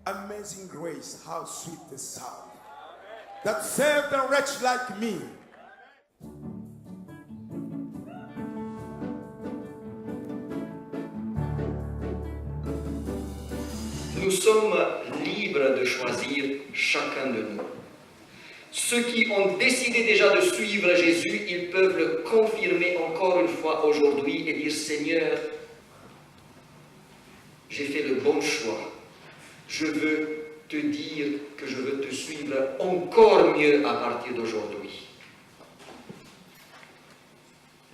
Amazing grace, how sweet the sound that saved a wretch like me. Nous sommes libres de choisir chacun de nous. Ceux qui ont décidé déjà de suivre Jésus, ils peuvent le confirmer encore une fois aujourd'hui et dire « Seigneur, j'ai fait le bon choix. Je veux te dire que je veux te suivre encore mieux à partir d'aujourd'hui. »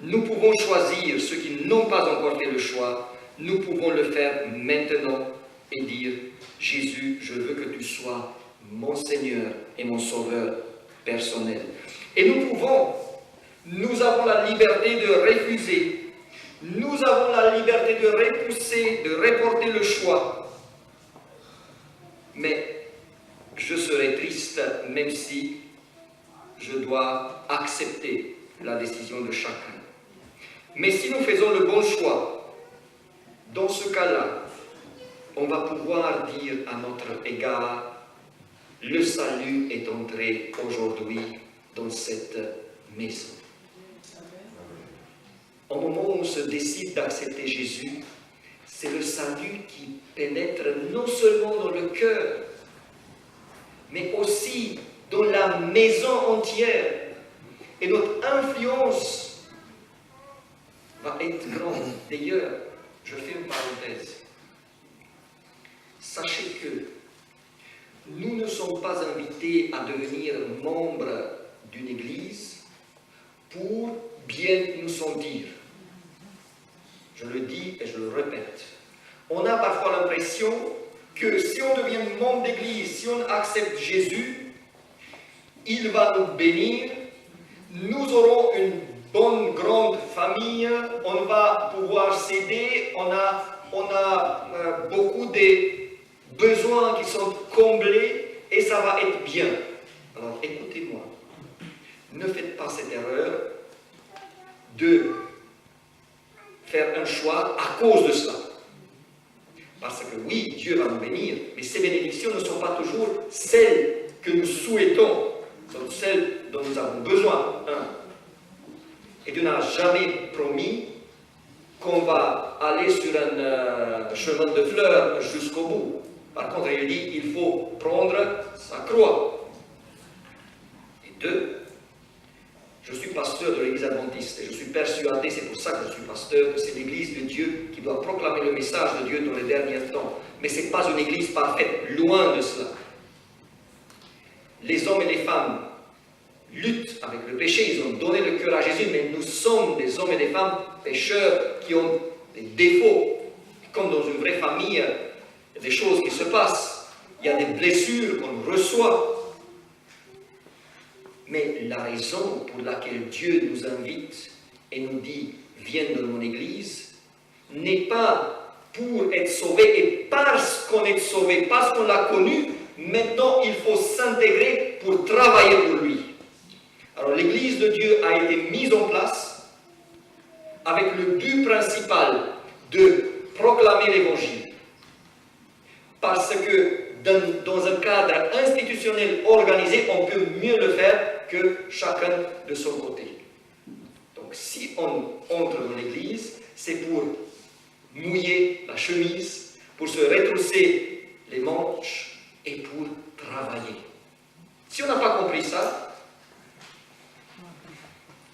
Nous pouvons choisir, ceux qui n'ont pas encore fait le choix, nous pouvons le faire maintenant et dire « Jésus, je veux que tu sois mon Seigneur et mon Sauveur personnel. » Et nous avons la liberté de refuser, nous avons la liberté de repousser, de reporter le choix. Mais je serai triste même si je dois accepter la décision de chacun. Mais si nous faisons le bon choix, dans ce cas-là, on va pouvoir dire à notre égard, le salut est entré aujourd'hui dans cette maison. Au moment où on se décide d'accepter Jésus, c'est le salut qui pénètre non seulement dans le cœur, mais aussi dans la maison entière. Et notre influence va être grande. D'ailleurs, je fais une parenthèse. Sachez que nous ne sommes pas invités à devenir membres d'une église pour bien nous sentir. Je le dis et je le répète. On a parfois l'impression que si on devient membre d'église, si on accepte Jésus, il va nous bénir, nous aurons une bonne grande famille, on va pouvoir s'aider, on a beaucoup de besoins qui sont comblés et ça va être bien. Alors écoutez-moi, ne faites pas cette erreur de faire un choix à cause de cela. Parce que oui, Dieu va nous bénir, mais ces bénédictions ne sont pas toujours celles que nous souhaitons, sont celles dont nous avons besoin. Et Dieu n'a jamais promis qu'on va aller sur un chemin de fleurs jusqu'au bout. Par contre, il dit il faut prendre sa croix. Et deux, je suis pasteur de l'église adventiste et je suis persuadé, c'est pour ça que je suis pasteur, que c'est l'église de Dieu qui doit proclamer le message de Dieu dans les derniers temps. Mais ce n'est pas une église parfaite, loin de cela. Les hommes et les femmes luttent avec le péché, ils ont donné le cœur à Jésus, mais nous sommes des hommes et des femmes pécheurs qui ont des défauts. Comme dans une vraie famille, il y a des choses qui se passent, il y a des blessures qu'on reçoit. Mais la raison pour laquelle Dieu nous invite et nous dit « Viens dans mon église » n'est pas pour être sauvé et parce qu'on est sauvé, parce qu'on l'a connu, maintenant il faut s'intégrer pour travailler pour lui. Alors l'église de Dieu a été mise en place avec le but principal de proclamer l'évangile. Parce que dans un cadre institutionnel organisé, on peut mieux le faire que chacun de son côté. Donc si on entre dans l'église, c'est pour mouiller la chemise, pour se retrousser les manches et pour travailler. Si on n'a pas compris ça,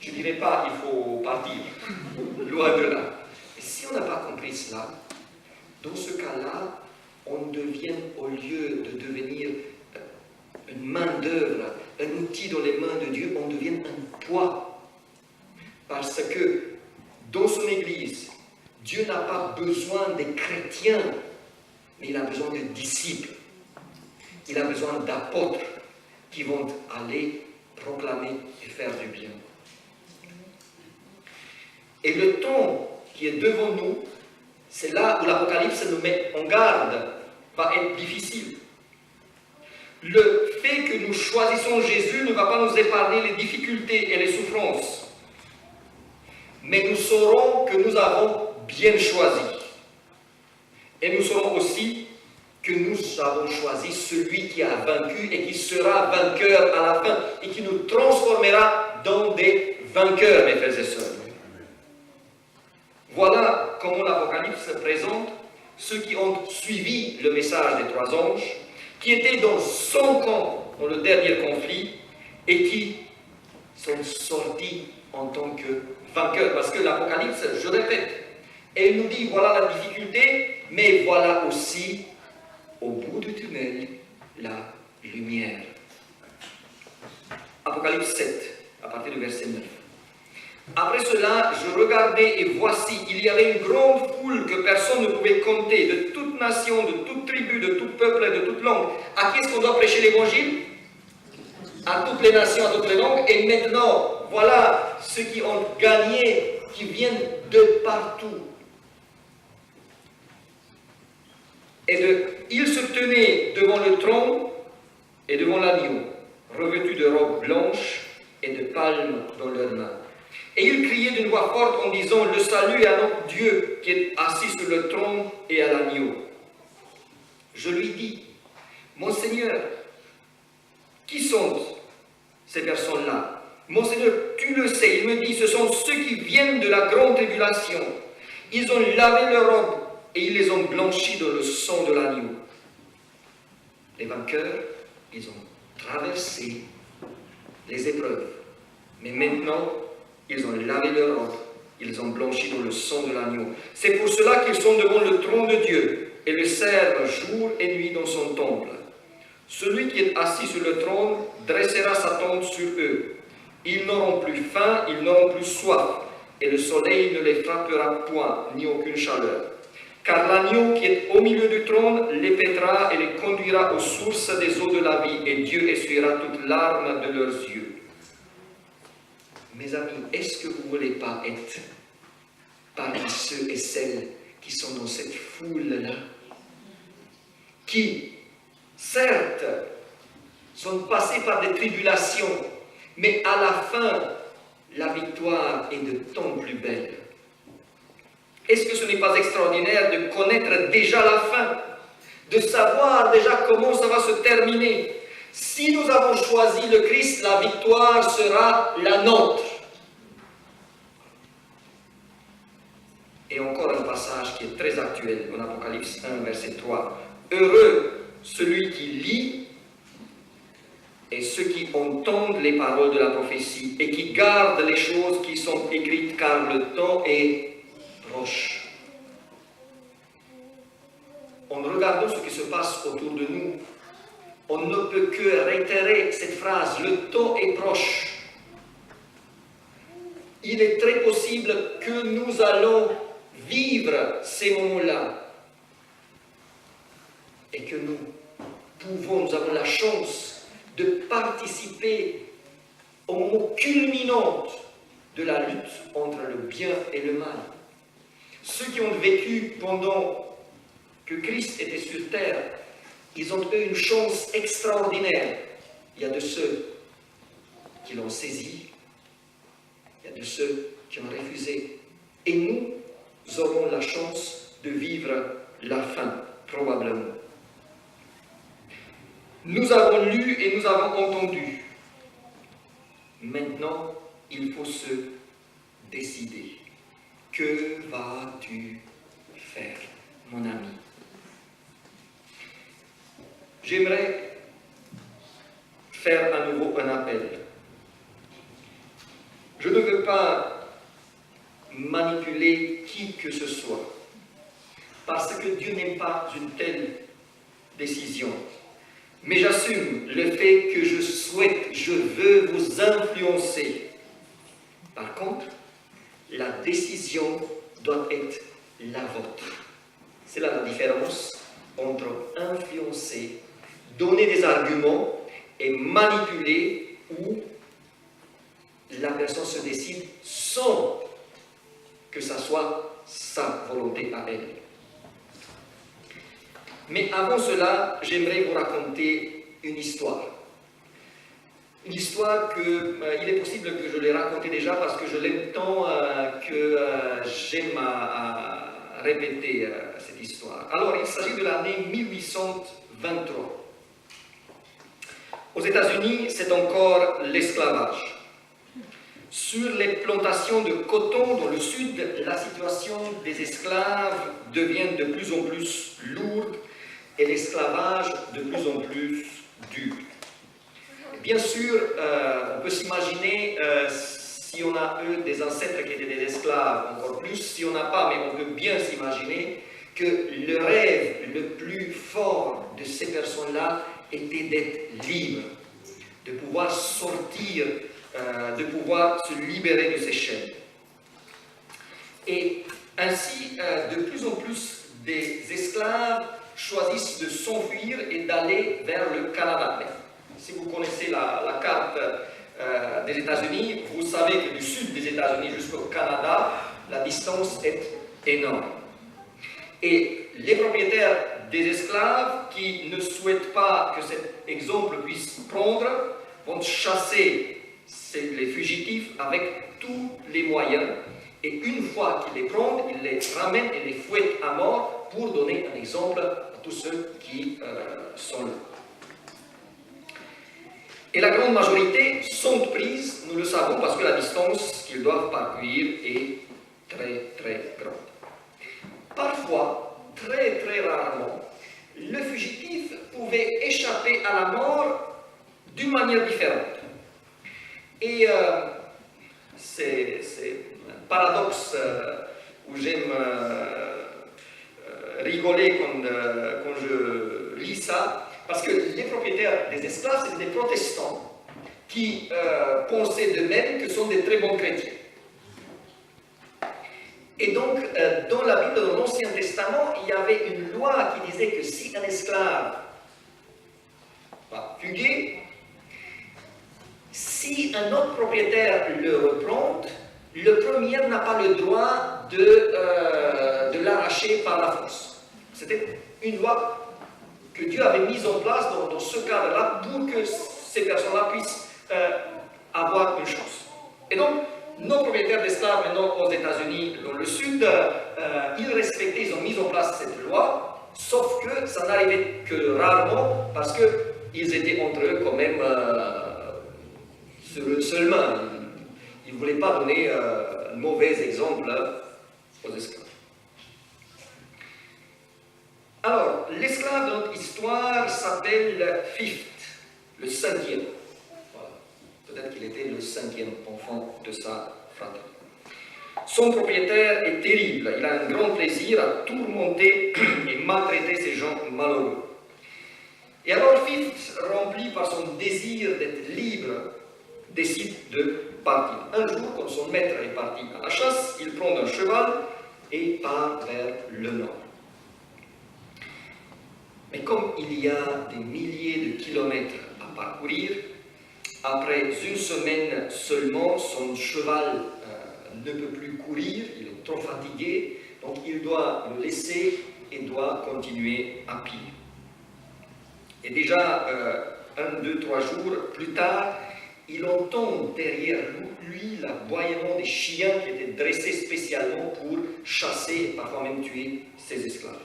je ne dirais pas il faut partir, loin de là. Et si on n'a pas compris cela, dans ce cas-là, on devient, au lieu de devenir une main-d'œuvre, un outil dans les mains de Dieu, on devient un poids. Parce que dans son église, Dieu n'a pas besoin des chrétiens, mais il a besoin de disciples. Il a besoin d'apôtres qui vont aller proclamer et faire du bien. Et le temps qui est devant nous, c'est là où l'Apocalypse nous met en garde, va être difficile. Le fait que nous choisissons Jésus ne va pas nous épargner les difficultés et les souffrances. Mais nous saurons que nous avons bien choisi. Et nous saurons aussi que nous avons choisi celui qui a vaincu et qui sera vainqueur à la fin et qui nous transformera dans des vainqueurs, mes frères et sœurs. Voilà comment l'Apocalypse présente ceux qui ont suivi le message des trois anges, qui étaient dans son camp dans le dernier conflit et qui sont sortis en tant que vainqueurs. Parce que l'Apocalypse, je répète, elle nous dit voilà la difficulté, mais voilà aussi au bout du tunnel la lumière. Apocalypse 7, à partir du verset 9. Après cela, je regardais et voici, il y avait une grande foule que personne ne pouvait compter, de toute nation, de toute tribu, de tout peuple et de toute langue. À qui est-ce qu'on doit prêcher l'évangile? À toutes les nations, à toutes les langues. Et maintenant, voilà ceux qui ont gagné, qui viennent de partout. Ils se tenaient devant le trône et devant l'agneau, revêtus de robes blanches et de palmes dans leurs mains. Et ils criaient d'une voix forte en disant, le salut est à notre Dieu qui est assis sur le trône et à l'agneau. Je lui dis, mon Seigneur, qui sont ces personnes-là? Mon Seigneur, tu le sais. Il me dit, ce sont ceux qui viennent de la grande tribulation. Ils ont lavé leurs robes et ils les ont blanchis dans le sang de l'agneau. Les vainqueurs, ils ont traversé les épreuves. Mais maintenant, ils ont lavé leurs robes, ils ont blanchi dans le sang de l'agneau. C'est pour cela qu'ils sont devant le trône de Dieu et le servent jour et nuit dans son temple. Celui qui est assis sur le trône dressera sa tente sur eux. Ils n'auront plus faim, ils n'auront plus soif, et le soleil ne les frappera point, ni aucune chaleur. Car l'agneau qui est au milieu du trône les paîtra et les conduira aux sources des eaux de la vie, et Dieu essuiera toute larme de leurs yeux. Mes amis, est-ce que vous ne voulez pas être parmi ceux et celles qui sont dans cette foule-là, qui, certes, sont passés par des tribulations, mais à la fin, la victoire est de tant plus belle? Est-ce que ce n'est pas extraordinaire de connaître déjà la fin, de savoir déjà comment ça va se terminer? Si nous avons choisi le Christ, la victoire sera la nôtre. Et encore un passage qui est très actuel en Apocalypse 1, verset 3. Heureux celui qui lit et ceux qui entendent les paroles de la prophétie et qui gardent les choses qui sont écrites, car le temps est proche. En regardant ce qui se passe autour de nous, on ne peut que réitérer cette phrase, le temps est proche. Il est très possible que nous allons vivre ces moments-là et que nous avons la chance de participer au moment culminant de la lutte entre le bien et le mal. Ceux qui ont vécu pendant que Christ était sur terre, ils ont eu une chance extraordinaire. Il y a de ceux qui l'ont saisi, il y a de ceux qui ont refusé. Et nous aurons la chance de vivre la fin, probablement. Nous avons lu et nous avons entendu. Maintenant, il faut se décider. Que vas-tu faire, mon ami? J'aimerais faire à nouveau un appel. Je ne veux pas manipuler qui que ce soit, parce que Dieu n'aime pas une telle décision. Mais j'assume le fait que je veux vous influencer. Par contre, la décision doit être la vôtre. C'est là la différence entre influencer, donner des arguments et manipuler, où la personne se décide sans que ça soit sa volonté à elle. Mais avant cela, j'aimerais vous raconter une histoire. Une histoire il est possible que je l'ai racontée déjà parce que je l'aime tant que j'aime à répéter cette histoire. Alors, il s'agit de l'année 1823. Aux États-Unis, c'est encore l'esclavage. Sur les plantations de coton dans le sud, la situation des esclaves devient de plus en plus lourde et l'esclavage de plus en plus dur. Bien sûr, on peut s'imaginer, si on a eu des ancêtres qui étaient des esclaves, encore plus, si on n'a pas, mais on peut bien s'imaginer que le rêve le plus fort de ces personnes-là était d'être libres, de pouvoir sortir, de pouvoir se libérer de ces chaînes. Et ainsi, de plus en plus des esclaves choisissent de s'enfuir et d'aller vers le Canada. Si vous connaissez la carte des États-Unis, vous savez que du sud des États-Unis jusqu'au Canada, la distance est énorme. Et les propriétaires des esclaves qui ne souhaitent pas que cet exemple puisse prendre vont chasser les fugitifs avec tous les moyens. Et une fois qu'ils les prennent, ils les ramènent et les fouettent à mort pour donner un exemple à tous ceux qui sont là. Et la grande majorité sont prises, nous le savons, parce que la distance qu'ils doivent parcourir est très très grande. Parfois, très très rarement, le fugitif pouvait échapper à la mort d'une manière différente. Et c'est un paradoxe où j'aime rigoler quand je lis ça, parce que les propriétaires des esclaves, c'était des protestants qui pensaient d'eux-mêmes que sont des très bons chrétiens. Et donc, dans la Bible, dans l'Ancien Testament, il y avait une loi qui disait que si un esclave va fuguer, si un autre propriétaire le reprend, le premier n'a pas le droit de l'arracher par la force. C'était une loi que Dieu avait mise en place dans ce cadre-là pour que ces personnes-là puissent avoir une chance. Et donc, nos propriétaires d'esclaves maintenant aux États-Unis, dans le sud, ils respectaient, ils ont mis en place cette loi, sauf que ça n'arrivait que rarement parce qu'ils étaient entre eux quand même seulement. Ils ne voulaient pas donner un mauvais exemple aux esclaves. Alors, l'esclave dans notre histoire s'appelle Fifth, le cinquième. Voilà. Peut-être qu'il était le cinquième enfant de sa fratrie. Son propriétaire est terrible. Il a un grand plaisir à tourmenter et maltraiter ces gens malheureux. Et alors Fifth, rempli par son désir d'être libre, décide de partir. Un jour, quand son maître est parti à la chasse, il prend un cheval et part vers le nord. Mais comme il y a des milliers de kilomètres à parcourir, après une semaine seulement, son cheval ne peut plus courir, il est trop fatigué, donc il doit le laisser et doit continuer à pied. Et déjà, 1, 2, 3 jours plus tard, il entend derrière lui l'aboiement des chiens qui étaient dressés spécialement pour chasser et parfois même tuer ses esclaves.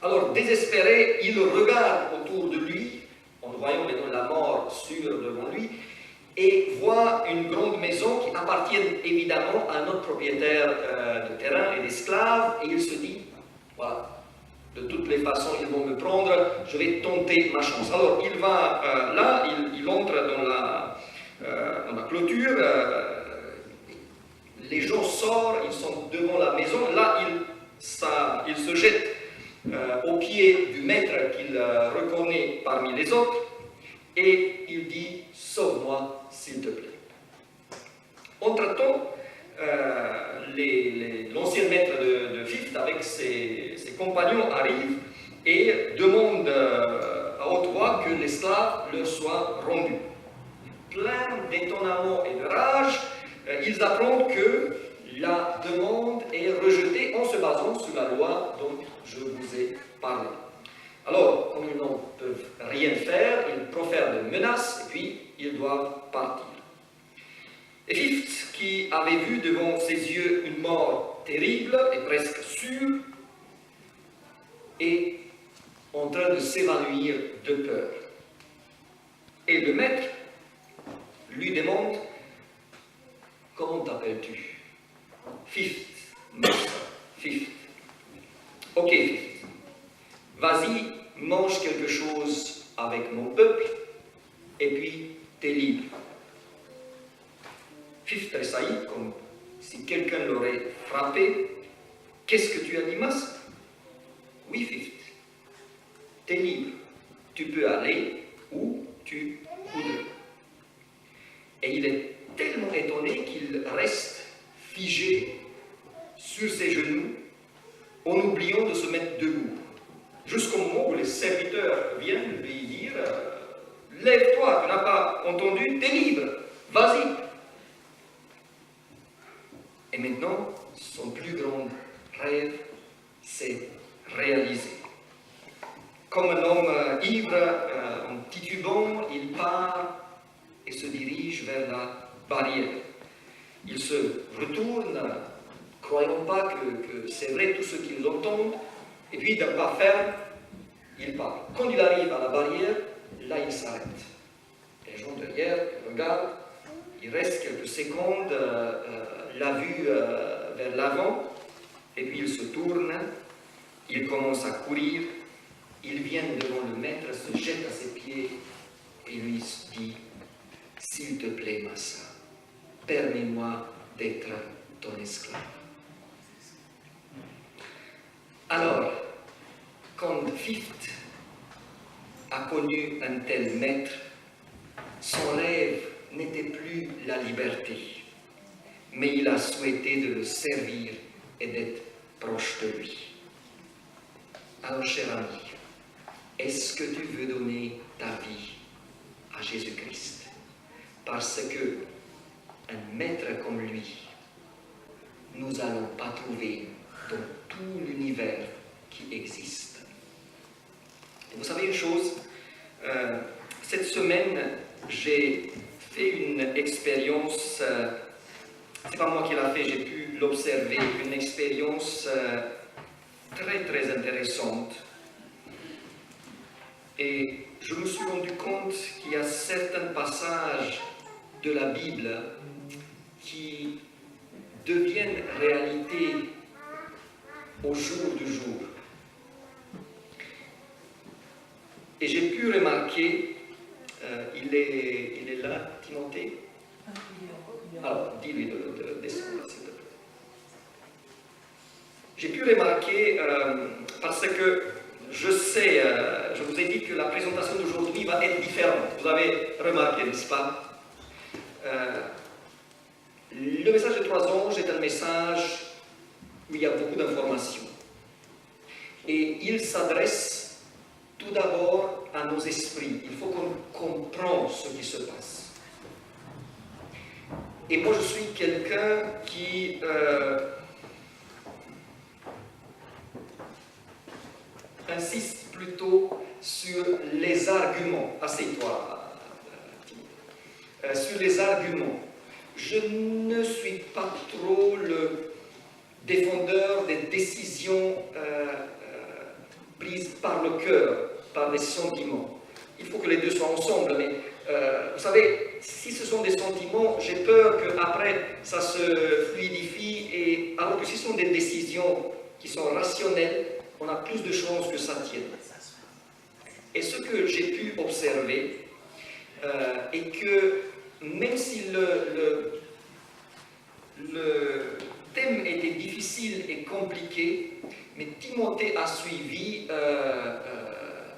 Alors, désespéré, il regarde autour de lui, en voyant maintenant la mort sûre devant lui, et voit une grande maison qui appartient évidemment à notre propriétaire de terrain et d'esclaves, et il se dit, voilà, de toutes les façons, ils vont me prendre, je vais tenter ma chance. Alors, il va là, il entre dans la clôture, les gens sortent, ils sont devant la maison, là, il se jette au pied du maître qu'il reconnaît parmi les autres, et il dit « Sauve-moi, s'il te plaît ». Entre-temps, l'ancien maître de Fifth avec ses compagnons arrive et demande à haute voix que l'esclave leur soit rendu. Plein d'étonnement et de rage, ils apprennent que la demande est rejetée en se basant sur la loi dont je vous ai parlé. Alors, comme ils n'en peuvent rien faire, ils profèrent des menaces et puis ils doivent partir. Et Fifth, qui avait vu devant ses yeux une mort terrible et presque sûr est en train de s'évanouir de peur. Et le maître lui demande: comment t'appelles-tu? Fifth, master, Fifth. Ok, Fifth. Vas-y, mange quelque chose avec mon peuple, et puis t'es libre. Fifth tressaillit comme si quelqu'un l'aurait frappé. Qu'est-ce que tu as dit, master? Oui, Fifth. T'es libre. Tu peux aller où tu voudrais. Et il est tellement étonné qu'il reste figé sur ses genoux en oubliant de se mettre debout. Jusqu'au moment où les serviteurs viennent lui dire: lève-toi, tu n'as pas entendu, t'es libre, vas-y. Et maintenant, son plus grand rêve s'est réalisé. Comme un homme ivre, en titubant, il part et se dirige vers la barrière. Il se retourne, croyant pas que c'est vrai tout ce qu'ils entendent, et puis d'un pas ferme, il part. Quand il arrive à la barrière, là il s'arrête. Les gens derrière regardent, il reste quelques secondes, la vue vers l'avant, et puis il se tourne, il commence à courir, il vient devant le maître, se jette à ses pieds et lui dit: s'il te plaît, Massa, permets-moi d'être ton esclave. Alors, quand Fifth a connu un tel maître, son rêve n'était plus la liberté, mais il a souhaité de le servir et d'être proche de lui. Alors, cher ami, est-ce que tu veux donner ta vie à Jésus-Christ? Parce que un maître comme lui, nous n'allons pas trouver dans tout l'univers qui existe. Et vous savez une chose, cette semaine, j'ai fait une expérience, c'est pas moi qui l'ai fait, j'ai pu l'observer, une expérience très très intéressante. Et je me suis rendu compte qu'il y a certains passages de la Bible qui deviennent réalité au jour du jour. Et j'ai pu remarquer, il est là, Timothée. Alors, dis-lui de descendre, s'il te plaît. J'ai pu remarquer, parce que je sais, je vous ai dit que la présentation d'aujourd'hui va être différente. Vous avez remarqué, n'est-ce pas? Le message de 3 anges est un message où il y a beaucoup d'informations. Et il s'adresse tout d'abord à nos esprits. Il faut qu'on comprenne ce qui se passe. Et moi, je suis quelqu'un qui insiste plutôt sur les arguments. Assieds-toi, sur les arguments. Je ne suis pas trop le défendeur des décisions prises par le cœur, par les sentiments. Il faut que les deux soient ensemble, mais vous savez, si ce sont des sentiments, j'ai peur qu'après ça se fluidifie, et alors que si ce sont des décisions qui sont rationnelles, on a plus de chances que ça tienne. Et ce que j'ai pu observer est que même si le thème était difficile et compliqué, mais Timothée a suivi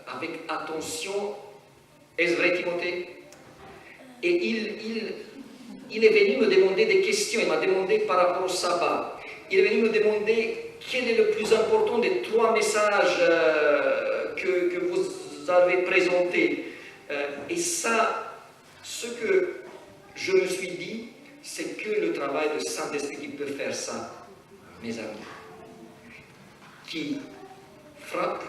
avec attention. Est-ce vrai, Timothée? Et il est venu me demander des questions. Il m'a demandé par rapport au sabbat. Il est venu me demander quel est le plus important des 3 messages que vous avez présentés. Et ça, ce que je me suis dit, c'est que le travail de Saint-Esprit qui peut faire ça, mes amis, qui frappe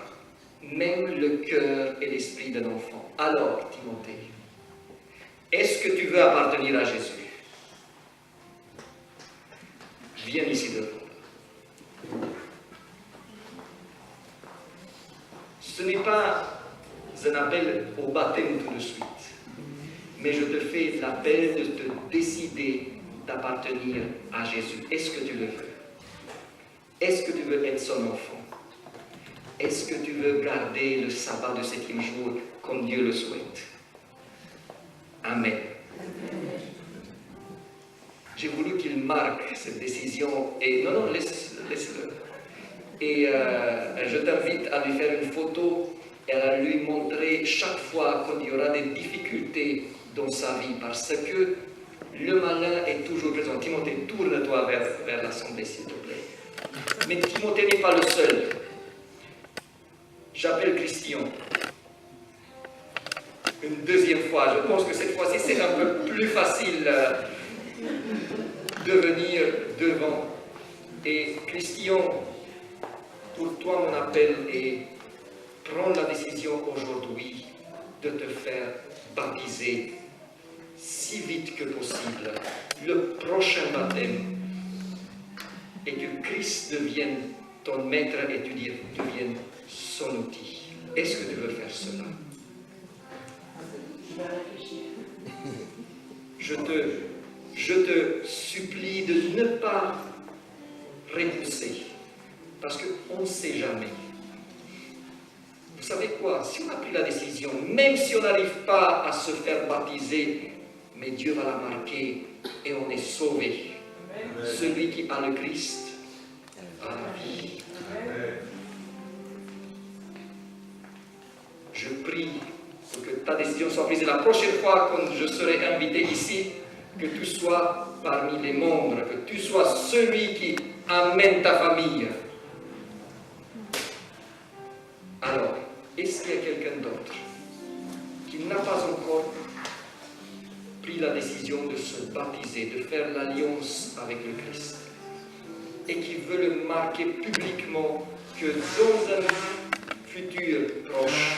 même le cœur et l'esprit d'un enfant. Alors, Timothée, est-ce que tu veux appartenir à Jésus? Viens ici devant. Ce n'est pas un appel au baptême tout de suite, mais je te fais l'appel de te décider d'appartenir à Jésus. Est-ce que tu le veux? Est-ce que tu veux être son enfant? Est-ce que tu veux garder le sabbat de 7e jour comme Dieu le souhaite? Amen. J'ai voulu qu'il marque cette décision et non, laisse-le. Et je t'invite à lui faire une photo et à lui montrer chaque fois qu'il y aura des difficultés dans sa vie parce que le malin est toujours présent. Timothée, tourne-toi vers l'assemblée, s'il te plaît. Mais Timothée n'est pas le seul. J'appelle Christian. Une deuxième fois. Je pense que cette fois-ci, c'est un peu plus facile de venir devant. Et Christian, pour toi, mon appel est prendre la décision aujourd'hui de te faire baptiser si vite que possible. Le prochain baptême et que Christ devienne ton maître et tu deviennes son outil. Est-ce que tu veux faire cela? Je te supplie de ne pas repousser, parce qu'on ne sait jamais. Vous savez quoi? Si on a pris la décision, même si on n'arrive pas à se faire baptiser, mais Dieu va la marquer et on est sauvé. Amen. Celui qui a le Christ a la vie. Amen. Je prie pour que ta décision soit prise. Et la prochaine fois, quand je serai invité ici, que tu sois parmi les membres, que tu sois celui qui amène ta famille. Alors, est-ce qu'il y a quelqu'un d'autre qui n'a pas encore pris la décision de se baptiser, de faire l'alliance avec le Christ, et qui veut le marquer publiquement que dans un futur proche,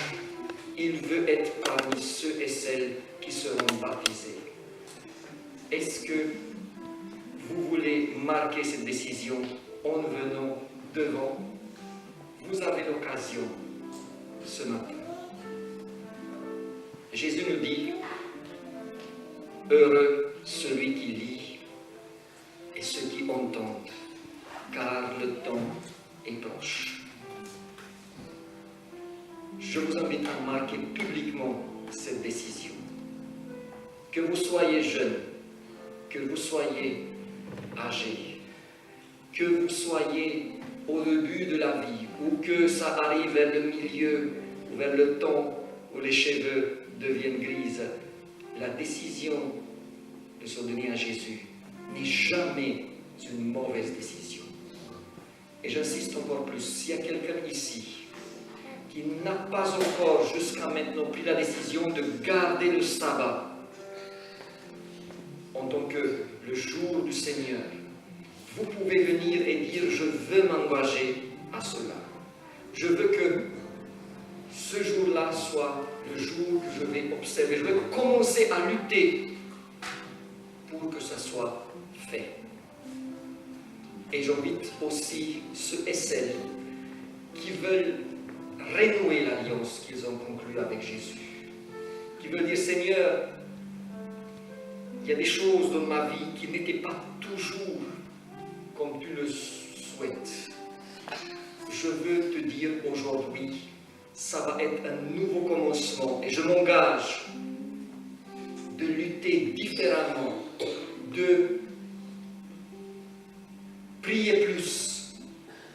il veut être parmi ceux et celles qui seront baptisés? Est-ce que vous voulez marquer cette décision en venant devant? Vous avez l'occasion ce matin. Jésus nous dit, heureux celui qui lit et ceux qui entendent, car le temps est proche. Je vous invite à marquer publiquement cette décision. Que vous soyez jeune, que vous soyez âgé, que vous soyez au début de la vie, ou que ça arrive vers le milieu, ou vers le temps où les cheveux deviennent grises, la décision de se donner à Jésus n'est jamais une mauvaise décision. Et j'insiste encore plus, s'il y a quelqu'un ici qui n'a pas encore jusqu'à maintenant pris la décision de garder le sabbat en tant que le jour du Seigneur, vous pouvez venir et dire, je veux m'engager à cela. Je veux que ce jour-là soit le jour que je vais observer. Je vais commencer à lutter pour que ça soit fait. Et j'invite aussi ceux et celles qui veulent renouer l'alliance qu'ils ont conclue avec Jésus. Qui veulent dire, Seigneur, il y a des choses dans ma vie qui n'étaient pas toujours comme tu le souhaites. Je veux te dire aujourd'hui, ça va être un nouveau commencement et je m'engage de lutter différemment, de prier plus,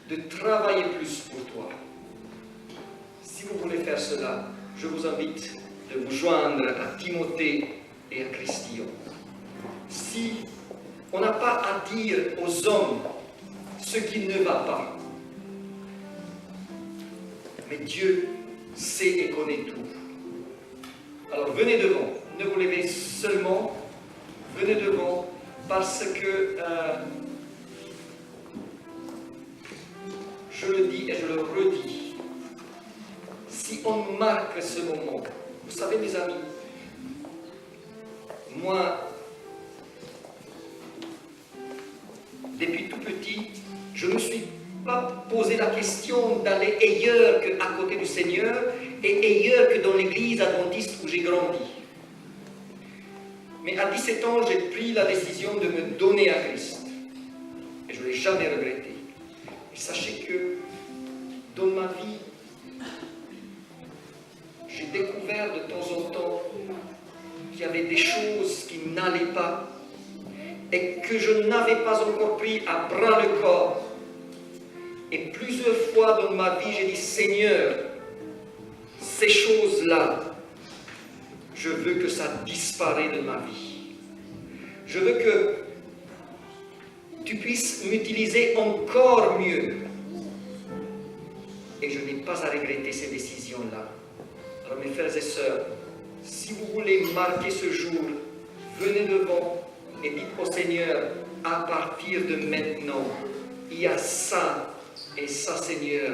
de travailler plus pour toi. Si vous voulez faire cela, je vous invite de vous joindre à Timothée et à Christian. Si on n'a pas à dire aux hommes ce qui ne va pas, mais Dieu sait et connaît tout. Alors venez devant, ne vous levez seulement, venez devant parce que je le dis et je le redis, si on marque ce moment, vous savez mes amis, moi, depuis tout petit, je me suis pas poser la question d'aller ailleurs qu'à côté du Seigneur et ailleurs que dans l'église adventiste où j'ai grandi. Mais à 17 ans, j'ai pris la décision de me donner à Christ. Et je ne l'ai jamais regretté. Et sachez que dans ma vie, j'ai découvert de temps en temps qu'il y avait des choses qui n'allaient pas et que je n'avais pas encore pris à bras le corps. Et plusieurs fois dans ma vie, j'ai dit, Seigneur, ces choses-là, je veux que ça disparaisse de ma vie. Je veux que tu puisses m'utiliser encore mieux. Et je n'ai pas à regretter ces décisions-là. Alors mes frères et sœurs, si vous voulez marquer ce jour, venez devant et dites au Seigneur, à partir de maintenant, il y a ça et ça, Seigneur,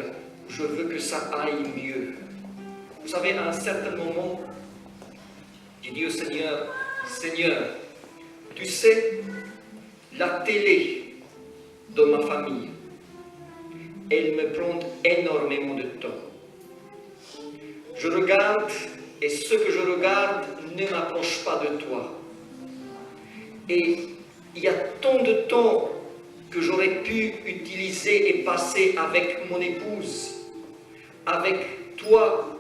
je veux que ça aille mieux. Vous savez, à un certain moment, j'ai dit au Seigneur, Seigneur, tu sais, la télé de ma famille, elle me prend énormément de temps. Je regarde et ce que je regarde ne m'approche pas de toi. Et il y a tant de temps que j'aurais pu utiliser et passer avec mon épouse, avec toi.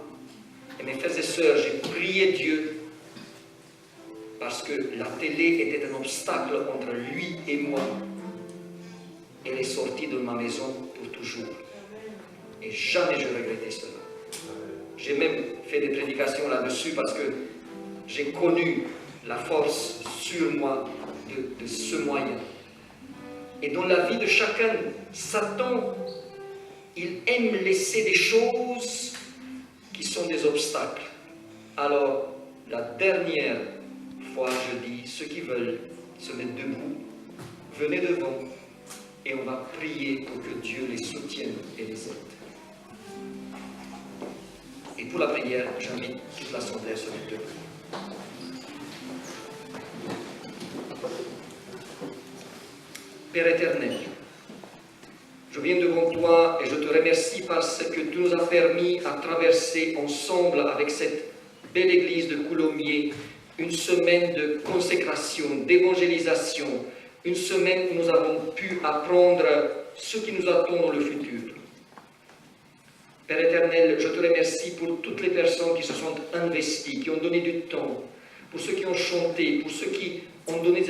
Et mes frères et sœurs, j'ai prié Dieu parce que la télé était un obstacle entre lui et moi. Elle est sortie de ma maison pour toujours. Et jamais je regrettais cela. J'ai même fait des prédications là-dessus parce que j'ai connu la force sur moi de ce moyen. Et dans la vie de chacun, Satan, il aime laisser des choses qui sont des obstacles. Alors, la dernière fois, je dis, ceux qui veulent se mettre debout, venez devant et on va prier pour que Dieu les soutienne et les aide. Et pour la prière, j'invite toute l'assemblée à se mettre debout. Père éternel, je viens devant toi et je te remercie parce que tu nous as permis à traverser ensemble avec cette belle église de Coulommiers une semaine de consécration, d'évangélisation, une semaine où nous avons pu apprendre ce qui nous attend dans le futur. Père éternel, je te remercie pour toutes les personnes qui se sont investies, qui ont donné du temps, pour ceux qui ont chanté, pour ceux qui ont donné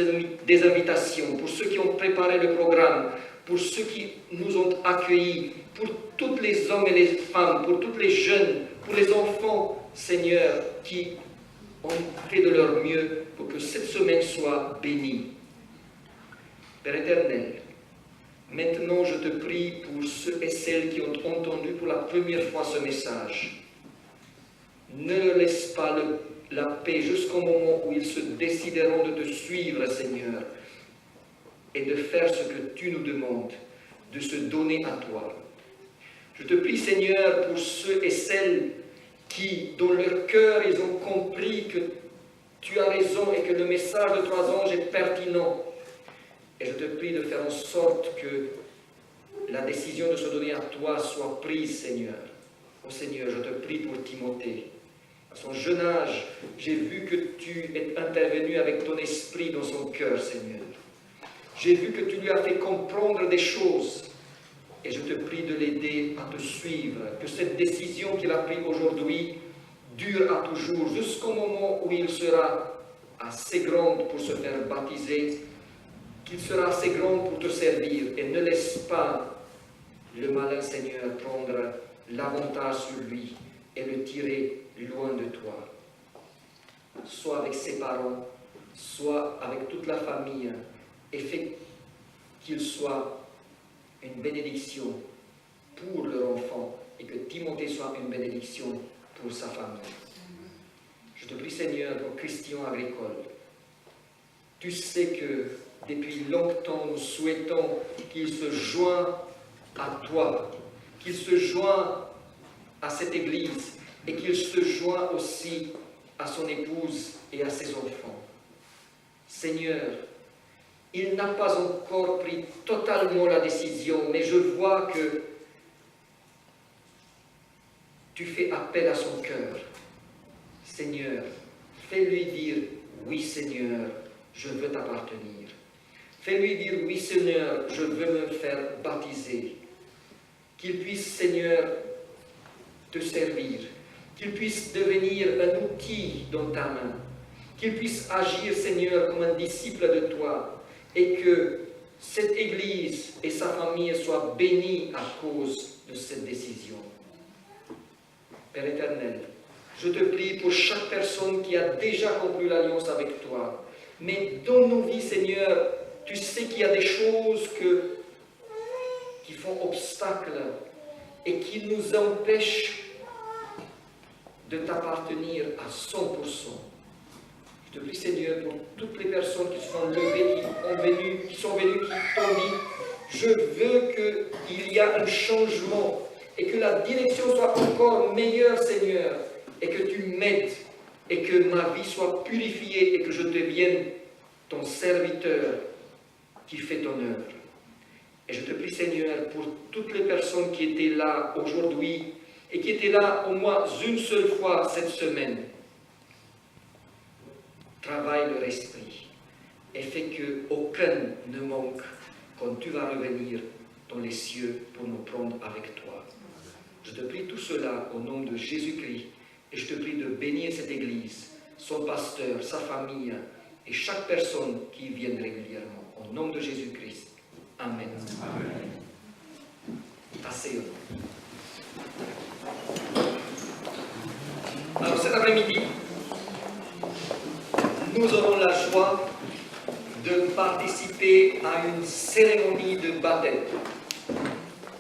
des invitations, pour ceux qui ont préparé le programme, pour ceux qui nous ont accueillis, pour tous les hommes et les femmes, pour tous les jeunes, pour les enfants, Seigneur, qui ont fait de leur mieux pour que cette semaine soit bénie. Père éternel, maintenant je te prie pour ceux et celles qui ont entendu pour la première fois ce message. Ne leur laisse pas la paix jusqu'au moment où ils se décideront de te suivre, Seigneur, et de faire ce que tu nous demandes, de se donner à toi. Je te prie, Seigneur, pour ceux et celles qui, dans leur cœur, ils ont compris que tu as raison et que le message de 3 anges est pertinent. Et je te prie de faire en sorte que la décision de se donner à toi soit prise, Seigneur. Oh Seigneur, je te prie pour Timothée. À son jeune âge, j'ai vu que tu es intervenu avec ton esprit dans son cœur, Seigneur. J'ai vu que tu lui as fait comprendre des choses. Et je te prie de l'aider à te suivre. Que cette décision qu'il a prise aujourd'hui dure à toujours, jusqu'au moment où il sera assez grand pour se faire baptiser, qu'il sera assez grand pour te servir. Et ne laisse pas le malin Seigneur prendre l'avantage sur lui et le tirer loin de toi. Soit avec ses parents, soit avec toute la famille, et fais qu'il soit une bénédiction pour leur enfant et que Timothée soit une bénédiction pour sa famille. Je te prie, Seigneur, pour Christian Agricole. Tu sais que depuis longtemps, nous souhaitons qu'il se joigne à toi, qu'il se joigne à cette église et qu'il se joigne aussi à son épouse et à ses enfants. Seigneur, il n'a pas encore pris totalement la décision, mais je vois que tu fais appel à son cœur. Seigneur, fais-lui dire, oui Seigneur, je veux t'appartenir. Fais-lui dire, oui Seigneur, je veux me faire baptiser. Qu'il puisse, Seigneur, te servir. Qu'il puisse devenir un outil dans ta main. Qu'il puisse agir, Seigneur, comme un disciple de toi. Et que cette Église et sa famille soient bénies à cause de cette décision. Père éternel, je te prie pour chaque personne qui a déjà conclu l'alliance avec toi. Mais dans nos vies, Seigneur, tu sais qu'il y a des choses qui font obstacle et qui nous empêchent de t'appartenir à 100%. Je te prie, Seigneur, pour toutes les personnes qui se sont levées, qui sont venues, qui t'ont dit, je veux qu'il y ait un changement et que la direction soit encore meilleure, Seigneur, et que tu m'aides, et que ma vie soit purifiée, et que je devienne ton serviteur qui fait ton œuvre. Et je te prie, Seigneur, pour toutes les personnes qui étaient là aujourd'hui, et qui étaient là au moins une seule fois cette semaine. Travaille leur esprit, et fais qu'aucun ne manque quand tu vas revenir dans les cieux pour nous prendre avec toi. Je te prie tout cela au nom de Jésus-Christ, et je te prie de bénir cette Église, son pasteur, sa famille, et chaque personne qui vient régulièrement. Au nom de Jésus-Christ. Amen. Amen. Asseyons. Alors cet après-midi, nous aurons la joie de participer à une cérémonie de baptême.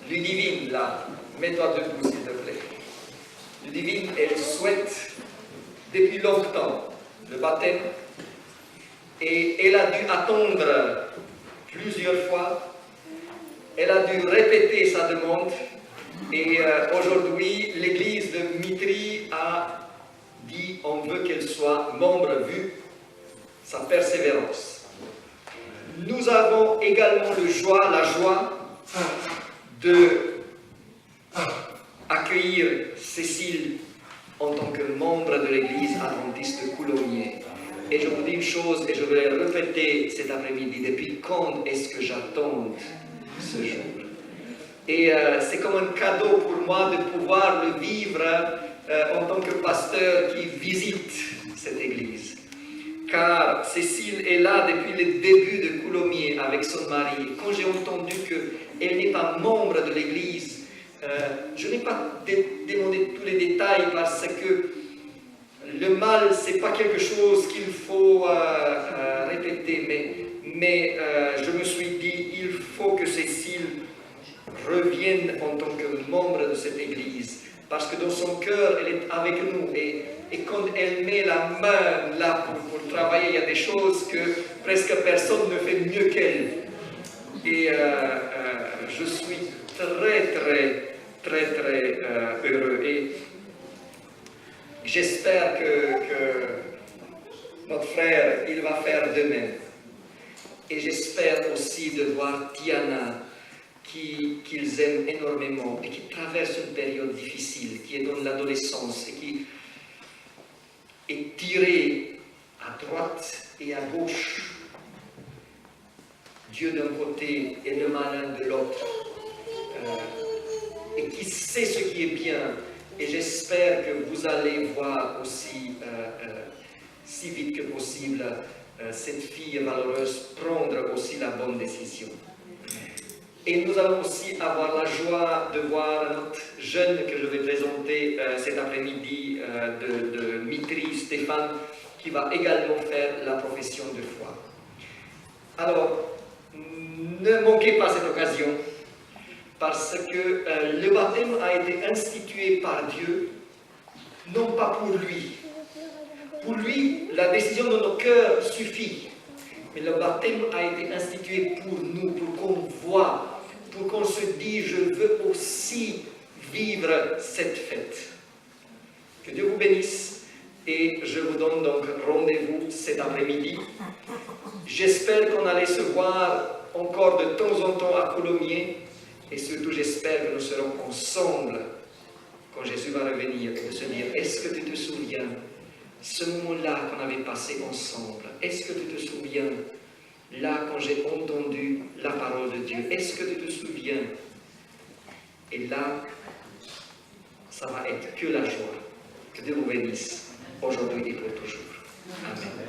Ludivine, là, mets-toi debout s'il te plaît. Ludivine, elle souhaite depuis longtemps le baptême et elle a dû attendre plusieurs fois. Elle a dû répéter sa demande et aujourd'hui l'église de Mitry a dit on veut qu'elle soit membre vu sa persévérance. Nous avons également la joie de accueillir Cécile en tant que membre de l'église adventiste de Coulommiers. Et je vous dis une chose, et je vais répéter cet après-midi, depuis quand est-ce que j'attends ce jour? Et c'est comme un cadeau pour moi de pouvoir le vivre en tant que pasteur qui visite cette église. Car Cécile est là depuis le début de Coulommiers avec son mari. Quand j'ai entendu qu'elle n'est pas membre de l'église, je n'ai pas demandé tous les détails parce que le mal, ce n'est pas quelque chose qu'il faut répéter, mais je me suis dit, il faut que Cécile revienne en tant que membre de cette église, parce que dans son cœur, elle est avec nous, et quand elle met la main là pour travailler, il y a des choses que presque personne ne fait mieux qu'elle. Et je suis très heureux. Et j'espère que notre frère, il va faire de même. Et j'espère aussi de voir Tiana, qu'ils aiment énormément et qui traverse une période difficile, qui est dans l'adolescence et qui est tirée à droite et à gauche. Dieu d'un côté et le malin de l'autre. Et qui sait ce qui est bien. Et j'espère que vous allez voir aussi, si vite que possible, cette fille valeureuse prendre aussi la bonne décision. Et nous allons aussi avoir la joie de voir notre jeune que je vais présenter cet après-midi de Mitry, Stéphane, qui va également faire la profession de foi. Alors, ne manquez pas cette occasion, parce que le baptême a été institué par Dieu, non pas pour lui. Pour lui, la décision de nos cœurs suffit. Mais le baptême a été institué pour nous, pour qu'on voit, pour qu'on se dise, je veux aussi vivre cette fête. Que Dieu vous bénisse Et je vous donne donc rendez-vous cet après-midi. J'espère qu'on allait se voir encore de temps en temps à Coulommiers. Et surtout, j'espère que nous serons ensemble quand Jésus va revenir et de se dire, est-ce que tu te souviens ce moment-là qu'on avait passé ensemble? Est-ce que tu te souviens là quand j'ai entendu la parole de Dieu? Est-ce que tu te souviens? Et là, ça va être que la joie. Que Dieu vous bénisse aujourd'hui et pour toujours. Amen.